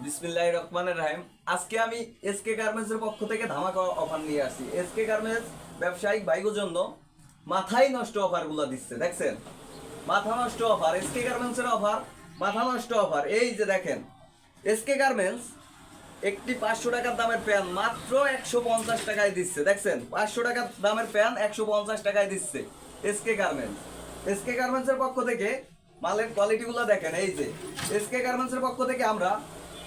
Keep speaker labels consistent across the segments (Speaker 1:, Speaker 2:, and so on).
Speaker 1: বিসমিল্লাহির রহমানির রহিম। আজকে আমি এসকে গার্মেন্টস এর পক্ষ থেকে ধামাকা অফার নিয়ে আসছি। এসকে গার্মেন্টস ব্যবসায়িক ভাইগোর জন্য মাথায় নষ্ট অফারগুলো দিচ্ছে, দেখছেন? মাথা নষ্ট অফার, এসকে গার্মেন্টস এর অফার, মাথা নষ্ট অফার। এই যে দেখেন, এসকে গার্মেন্টস একটি 500 টাকার দামের প্যান্ট মাত্র 150 টাকায় দিচ্ছে, দেখছেন? 500 টাকার দামের প্যান্ট 150 টাকায় দিচ্ছে এসকে গার্মেন্টস। এসকে গার্মেন্টস এর পক্ষ থেকে মালের কোয়ালিটিগুলো দেখেন। এই যে এসকে গার্মেন্টস এর পক্ষ থেকে আমরা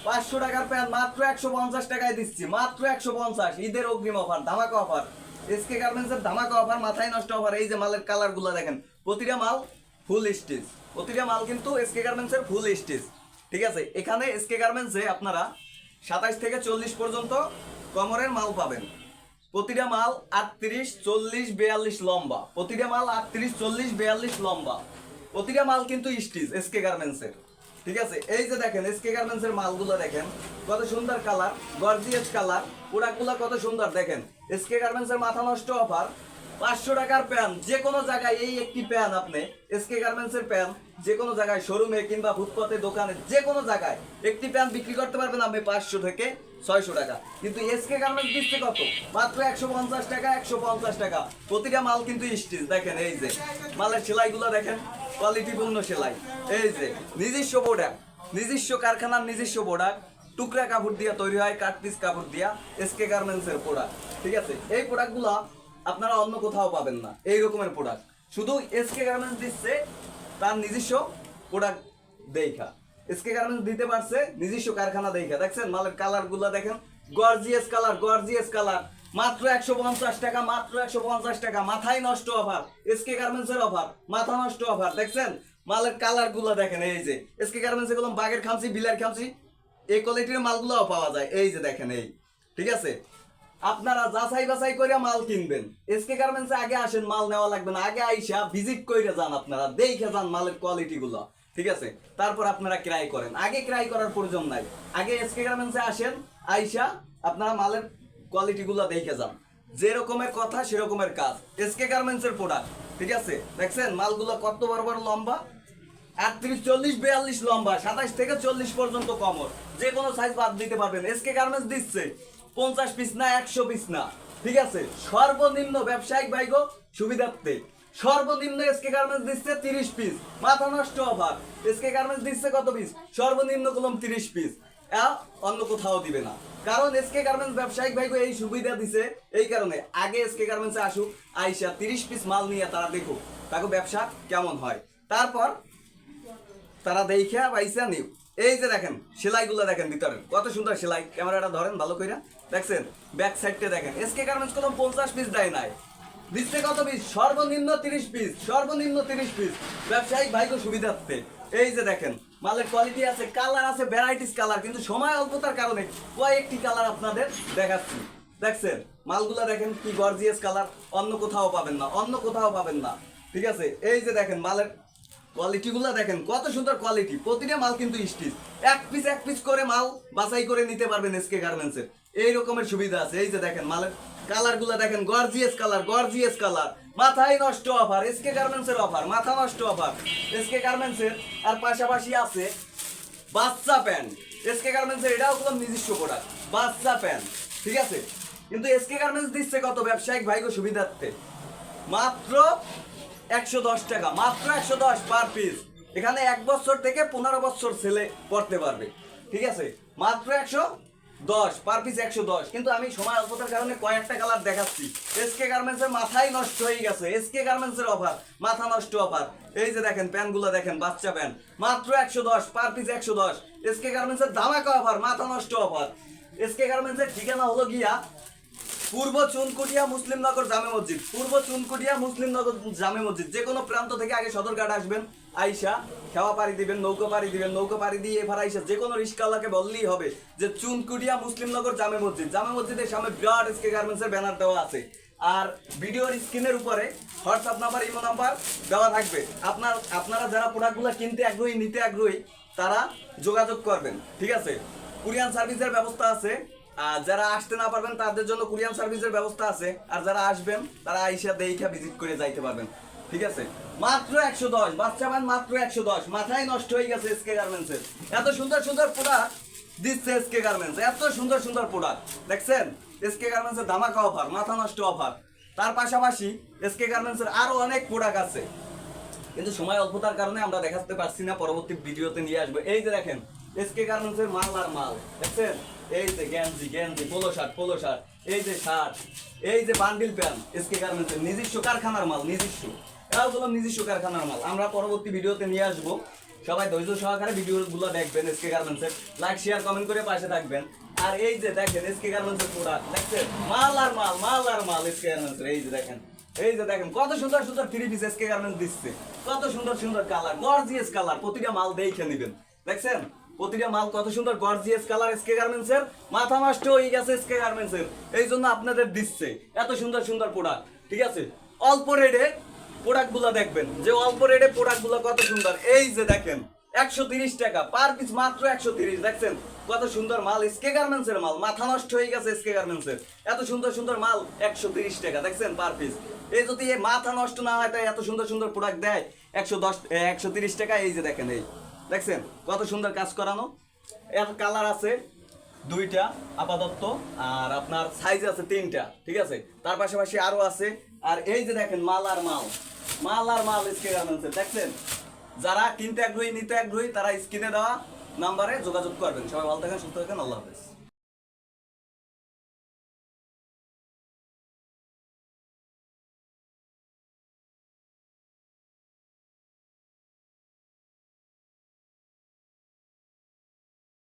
Speaker 1: 500 টাকার প্যান্ট মাত্র 150 টাকায় দিচ্ছি, মাত্র 150। ঈদের অগ্রিম অফার, ধামাকা অফার, এসকে গার্মেন্টস এর ধামাকা অফার, মাথায় নষ্ট অফার। এই যে মালের কালারগুলো দেখেন, প্রতিটা মাল ফুল স্টিচ, প্রতিটা মাল কিন্তু এসকে গার্মেন্টস এর ফুল স্টিচ, ঠিক আছে? এখানে এসকে গার্মেন্টসে আপনারা 27 থেকে 40 পর্যন্ত কমরের মাল পাবেন। প্রতিটা মাল 38, 40, 42 লম্বা, প্রতিটা মাল 38, 40, 42 লম্বা, প্রতিটা মাল কিন্তু স্টিচ এসকে গার্মেন্টস এর, ঠিক আছে? এই যে দেখেন এসকে গার্মেন্টস এর মালগুলো দেখেন, কত সুন্দর কালার, গর্জিয়াস কালার, প্রোডাক্টগুলো কত সুন্দর দেখেন। এসকে গার্মেন্টস এর মাথা নষ্ট অফার, 500 টাকার প্যান্ট যে কোনো জায়গায়, এই একটি প্যান্ট আপনি এসকে গার্মেন্টস এর প্যান্ট যে কোনো জায়গায়, শোরুমে কিংবা ফুটপাতে দোকানে যে কোনো জায়গায় একটি প্যান্ট বিক্রি করতে পারবেন আপনি 500 থেকে 600 টাকা। কিন্তু এসকে গার্মেন্টস দিচ্ছে কত? মাত্র 150 টাকা, 150 টাকা। প্রতিটা মাল কিন্তু স্টিচ, দেখেন এই যে মালের সেলাইগুলো দেখেন, কোয়ালিটিপূর্ণ সেলাই। এই যে নিজস্ব প্রোডাক্ট, নিজস্ব কারখানার নিজস্ব প্রোডাক্ট, টুকরা কাপড় দিয়া তৈরি হয়, কাট পিস কাপড় দিয়া এসকে গার্মেন্টস এর প্রোডাক্ট, ঠিক আছে? এই প্রোডাক্টগুলো আপনারা অন্য কোথাও পাবেন না, এই রকমের প্রোডাক্ট শুধু এসকে গার্মেন্টস দিচ্ছে তার নিজস্ব প্রোডাক্ট দেখা। এসকে গার্মেন্টস দিতে পারছে নিজস্ব কারখানা দেখা, দেখছেন মালের কালারগুলো দেখেন, গর্জিয়াস কালার, গর্জিয়াস কালার, মাত্র 150 টাকা, মাত্র 150 টাকা। মাথায় নষ্ট অফার, এসকে গার্মেন্টস এর অফার, মাথা নষ্ট অফার, দেখছেন মালের কালারগুলো দেখেন। এই যে এসকে গার্মেন্টস এগুলো বাগের খামচি, বিলার খামচি, এই কোয়ালিটির মালগুলোও পাওয়া যায়। এই যে দেখেন, এই ঠিক আছে? আপনারা যাচাই বাছাই করে মাল কিনবেন। এসকে গার্মেন্টসে আগে আসেন, মাল নেওয়া লাগবে না, আগে আইসা ভিজিট করে যান, আপনারা দেখে যান মালের কোয়ালিটি গুলো, ঠিক আছে? তারপর আপনারা ক্রয় করেন, আগে ক্রয় করার প্রয়োজন নাই। আগে এসকে গার্মেন্টসে আসেন, আইসা আপনারা মালের কোয়ালিটি গুলো দেখে যান, যে রকমের কথা সেরকমের কাজ। এসকে গার্মেন্টস এর প্রোডাক্ট, ঠিক আছে? দেখছেন মালগুলো কত বড় বড় লম্বা, 38, 40, 42 লম্বা, 27 থেকে 40 পর্যন্ত কমর, যে কোনো সাইজ বাদ দিতে পারবেন। এসকে গার্মেন্টস দিচ্ছে 50 পিস না, 100 পিস না, ঠিক আছে? সর্বনিম্ন ব্যবসায়িক ভাইগো সুবিধার্থে সর্বনিম্ন এসকে গার্মেন্টস দিচ্ছে 30 পিস, মাথা নষ্ট অফার। এসকে গার্মেন্টস দিচ্ছে কত পিস? সর্বনিম্ন কলম 30 পিস, অন্য কোথাও দিবে না। কারণ এসকে গার্মেন্টস ব্যবসায়িক ভাইগো এই সুবিধা দিছে এই কারণে, আগে এসকে গার্মেন্টসে আসুক, আইসা 30 পিস মাল নিয়ে তারা দেখুক তাকে ব্যবসা কেমন হয়, তারপর তারা দেখা পাইসা নিউ। এই যে দেখেন সেলাইগুলো দেখেন, ভিতরে কত সুন্দর সেলাই, ক্যামেরাটা ধরেন ভালো কইরা, দেখছেন ব্যাক সাইডটা দেখেন। এসকে গার্মেন্টস কোনো 50 পিস দেয় নাই, দিচ্ছে কত পিস? সর্বনিম্ন 30 পিস, সর্বনিম্ন 30 পিস, ব্যবসায়িক ভাইগো সুবিধার্থে। এই যে দেখেন মালের কোয়ালিটি আছে, কালার আছে, ভ্যারাইটিস কালার, কিন্তু সময় অল্পতার কারণে কয়েকটি কালার আপনাদের দেখাচ্ছি। দেখছেন মালগুলা দেখেন কি গর্জিয়াস কালার, অন্য কোথাও পাবেন না, অন্য কোথাও পাবেন না, ঠিক আছে? এই যে দেখেন মালের কোয়ালিটিগুলো দেখেন, কত সুন্দর কোয়ালিটি, প্রতিটা মাল কিন্তু স্টিচ, এক পিস করে মাল বাছাই করে নিতে পারবেন এসকে গার্মেন্টসের, এই রকমের সুবিধা আছে। এই যে দেখেন মালের কালারগুলো দেখেন, গর্জিয়াস কালার, গর্জিয়াস কালার, মাথায় নষ্ট অফার, এসকে গার্মেন্টসের অফার, মাথা নষ্ট অফার এসকে গার্মেন্টসের। আর পাশাপাশি আছে বাচ্চা প্যান্ট, এসকে গার্মেন্টসের এটাও কোনো নিজস্ব প্রোডাক্ট, বাচ্চা প্যান্ট, ঠিক আছে? কিন্তু এসকে গার্মেন্টস দিচ্ছে কত ব্যবসায়িক ভাইগো সুবিধার্থে? মাত্র 110 টাকা, মাত্র 110 পার পিস। এখানে 1 বছর থেকে 15 বছর ছেলে পড়তে পারবে, ঠিক আছে? মাত্র 110 পার পিস, 110। কিন্তু আমি সময় অল্পতার কারণে কয়েকটা কালার দেখাচ্ছি। এসকে গার্মেন্টস এর মাথায় নষ্ট হয়ে গেছে, এসকে গার্মেন্টস এর অফার, মাথা নষ্ট অফার। এই যে দেখেন প্যান্টগুলো দেখেন, বাচ্চা প্যান্ট, মাত্র 110 পার পিস, 110। এসকে গার্মেন্টস এর ধামাকা অফার, মাথা নষ্ট অফার। এসকে গার্মেন্টস এর ঠিকানা হলো গিয়া পূর্ব চুনকুটিয়া মুসলিমনগর জামে মসজিদ, পূর্ব চুনকুটিয়া মুসলিমনগর জামে মসজিদ। যে কোনো প্রান্ত থেকে আগে সদরঘাট আসবেন, আইসা খেওয়া পাড়ি দিবেন, নৌকা পাড়ি দিবেন, নৌকা পাড়ি দিয়ে এবার আইসা যে কোনো রিস্কাওয়ালাকে বললেই হবে যে চুনকুটিয়া মুসলিমনগর জামে মসজিদ। জামে মসজিদের সামনে বিরাট এসকে গার্মেন্টস এর ব্যানার দেওয়া আছে, আর ভিডিওর স্ক্রিনের উপরে হোয়াটসঅ্যাপ নাম্বার, ইমো নাম্বার দেওয়া থাকবে। আপনারা যারা প্রোডাক্টগুলো কিনতে আগ্রহী, নিতে আগ্রহী, তারা যোগাযোগ করবেন, ঠিক আছে? কুরিয়ান সার্ভিসের ব্যবস্থা আছে, আর যারা আসতে না পারবেন তাদের জন্য কুরিয়ান সার্ভিসের ব্যবস্থা আছে, আর যারা আসবেন তারা আইসা দেখা ভিজিট করে যাইতে পারবেন, ঠিক আছে? মাত্র 110 বাচ্চা প্যান্ট, মাত্র 110, মাথায় নষ্ট হয়ে গেছে এসকে গার্মেন্টসের। এত সুন্দর সুন্দর প্রোডাক্ট দিচ্ছে এসকে গার্মেন্টস, এত সুন্দর সুন্দর প্রোডাক্ট দেখছেন। এসকে গার্মেন্টসের ধামাকা অফার, মাথা নষ্ট অফার। তার পাশাপাশি এসকে গার্মেন্টসের আরো অনেক প্রোডাক্ট আছে, কিন্তু সময় অল্পতার কারণে আমরা দেখাতে পারছি না, পরবর্তী ভিডিওতে নিয়ে আসবো। এই যে দেখেন এসকে গার্মেন্টসের মাল আর মাল দেখছেন, এই যে গেঞ্জি গেঞ্জি, পোলো শার্ট, এই যে শার্ট, এই যে বান্ডিল প্যান্ট, এসকে গার্মেন্টসের নিজস্ব কারখানার মাল, নিজস্ব এগুলো নিজস্ব কারখানার মাল আমরা পরবর্তী ভিডিওতে নিয়ে আসবো। সবাই ধৈর্য সহকারে ভিডিওগুলো দেখবেন। এসকে গার্মেন্টসের লাইক শেয়ার কমেন্ট করে পাশে থাকবেন। আর এই যে দেখেন এসকে গার্মেন্টসের প্রোডাক্ট দেখছেন, মাল আর মাল, মাল আর মাল এসকে গার্মেন্টসের। এই যে দেখেন, এই যে দেখেন কত সুন্দর সুন্দর থ্রি পিস এসকে গার্মেন্টস দিচ্ছে, কত সুন্দর সুন্দর কালার, গর্জিয়াস কালার। প্রতিটা মাল দেখে নেবেন, দেখছেন প্রতিটা মাল কত সুন্দর গর্জিয়াস কালার এসকে গার্মেন্টস এর। মাথা নষ্ট হয়ে গেছে এসকে গার্মেন্টস এর, এই জন্য আপনাদের দিচ্ছে এত সুন্দর সুন্দর প্রোডাক্ট। ঠিক আছে, অল্প রেটে প্রোডাক্ট গুলো দেখবেন, যে অল্প রেটে প্রোডাক্ট গুলো কত সুন্দর। এই যে দেখেন 130 টাকা পার পিস, মাত্র 130। দেখছেন কত সুন্দর মাল, এসকে গার্মেন্টস এর মাল, মাথা নষ্ট হয়ে গেছে এসকে গার্মেন্টস এর। এত সুন্দর সুন্দর মাল 130 টাকা, দেখছেন পার পিস। এই যদি এই মাথা নষ্ট না হয় তাই এত সুন্দর সুন্দর প্রোডাক্ট দেয় 130 টাকা। এই যে দেখেন, এই দেখছেন কত সুন্দর কাজ করানো। এর কালার আছে 2টা আপাতত, আর আপনার সাইজ আছে 3টা। ঠিক আছে, তার পাশাপাশি আরো আছে। আর এই যে দেখেন মাল আর মাল, মাল আর মাল এসকে গার্মেন্টস এর। দেখছেন যারা কিনতে আগ্রহী, নিতে আগ্রহী, তারা স্ক্রিনে দেওয়া নাম্বারে যোগাযোগ করবেন। সবাই ভালো থাকেন, সুস্থ থাকেন, আল্লাহ হাফেজ।